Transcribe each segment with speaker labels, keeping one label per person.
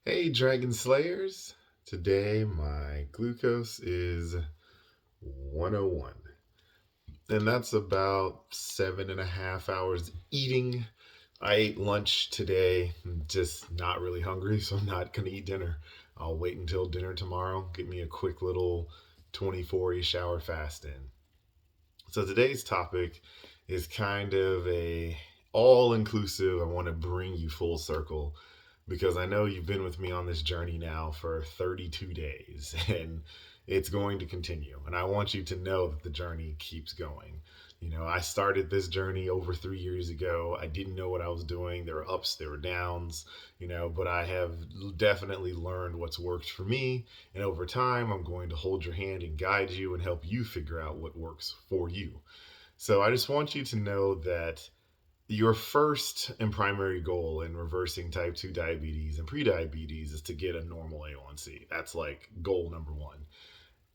Speaker 1: Hey, Dragon Slayers! Today my glucose is 101, and that's about 7.5 hours eating. I ate lunch today. I'm just not really hungry, so I'm not gonna eat dinner. I'll wait until dinner tomorrow. Get me a quick little 24-ish hour fast in. So today's topic is kind of a all inclusive. I want to bring you full circle because I know you've been with me on this journey now for 32 days and it's going to continue. And I want you to know that the journey keeps going. I started this journey over 3 years ago. I didn't know what I was doing. There were ups, there were downs, but I have definitely learned what's worked for me. And over time, I'm going to hold your hand and guide you and help you figure out what works for you. So I just want you to know that your first and primary goal in reversing type 2 diabetes and prediabetes is to get a normal A1C. That's like goal number one.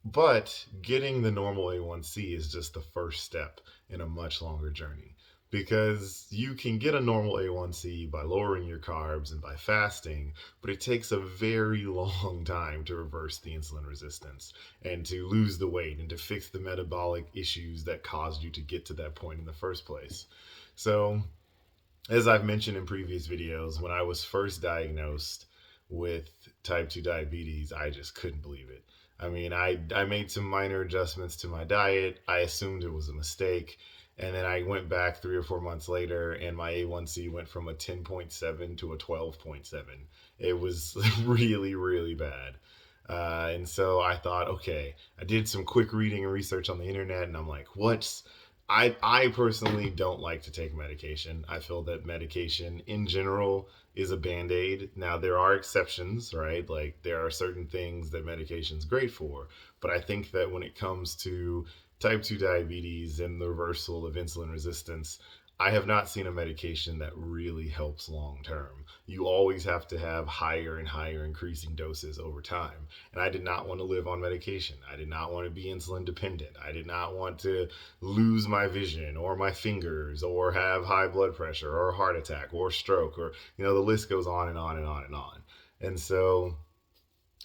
Speaker 1: But getting the normal A1C is just the first step in a much longer journey because you can get a normal A1C by lowering your carbs and by fasting, but it takes a very long time to reverse the insulin resistance and to lose the weight and to fix the metabolic issues that caused you to get to that point in the first place. So, as I've mentioned in previous videos, when I was first diagnosed with type 2 diabetes, I just couldn't believe it. I mean, I made some minor adjustments to my diet. I assumed it was a mistake. And then I went back 3 or 4 months later, and my A1C went from a 10.7 to a 12.7. It was really, really bad. And so I thought, okay, I did some quick reading and research on the internet, and I'm like, what's I personally don't like to take medication. I feel that medication in general is a band aid. Now, there are exceptions, right? Like, there are certain things that medication's great for. But I think that when it comes to type 2 diabetes and the reversal of insulin resistance, I have not seen a medication that really helps long term. You always have to have higher and higher increasing doses over time. And I did not want to live on medication. I did not want to be insulin dependent. I did not want to lose my vision or my fingers or have high blood pressure or a heart attack or stroke, or the list goes on and on and on and on. And so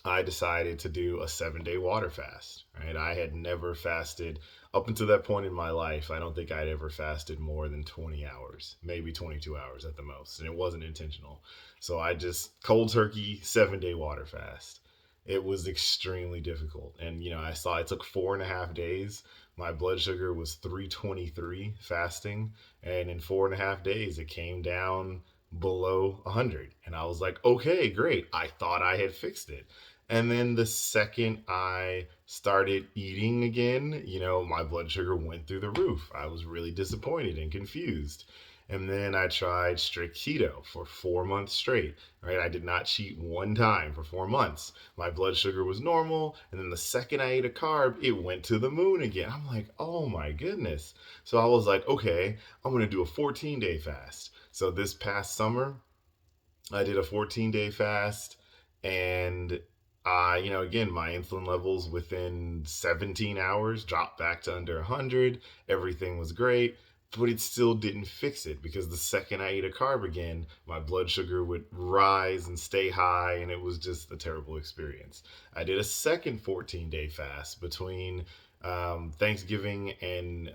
Speaker 1: I decided to do a 7 day water fast. Right, I had never fasted up until that point in my life. I don't think I'd ever fasted more than 20 hours, maybe 22 hours at the most, and it wasn't intentional. So I just cold turkey 7 day water fast. It was extremely difficult, and I saw it took 4.5 days. My blood sugar was 323 fasting, and in 4.5 days it came down below 100, and I was like, okay, great. I thought I had fixed it. And then the second I started eating again, my blood sugar went through the roof. I was really disappointed and confused. And then I tried strict keto for 4 months straight. Right, I did not cheat one time for 4 months. My blood sugar was normal, and then the second I ate a carb, it went to the moon again. I'm like, oh my goodness. So I was like, okay, I'm gonna do a 14-day fast. So this past summer, I did a 14-day fast, and again, my insulin levels within 17 hours dropped back to under 100. Everything was great, but it still didn't fix it because the second I ate a carb again, my blood sugar would rise and stay high, and it was just a terrible experience. I did a second 14-day fast between Thanksgiving and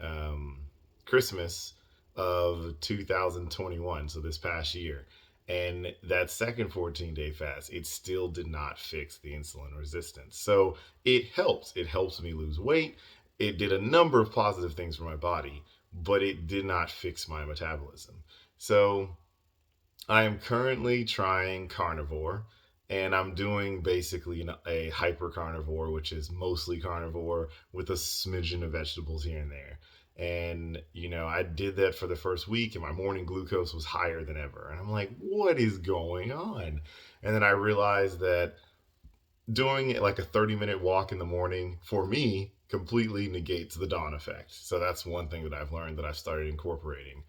Speaker 1: Christmas of 2021, so this past year. And that second 14-day fast, it still did not fix the insulin resistance. So it helps. It helps me lose weight. It did a number of positive things for my body, but it did not fix my metabolism. So I am currently trying carnivore, and I'm doing basically a hyper carnivore, which is mostly carnivore with a smidgen of vegetables here and there. And, I did that for the first week, and my morning glucose was higher than ever. And I'm like, what is going on? And then I realized that doing like a 30-minute walk in the morning for me completely negates the dawn effect. So that's one thing that I've learned that I've started incorporating.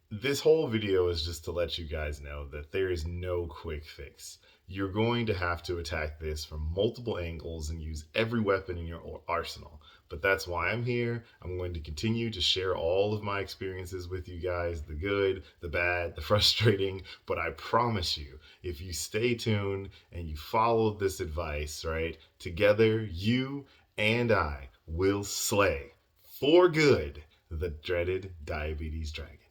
Speaker 1: This whole video is just to let you guys know that there is no quick fix. You're going to have to attack this from multiple angles and use every weapon in your arsenal. But that's why I'm here. I'm going to continue to share all of my experiences with you guys, the good, the bad, the frustrating. But I promise you, if you stay tuned and you follow this advice, right, together, you and I will slay for good the dreaded diabetes dragon.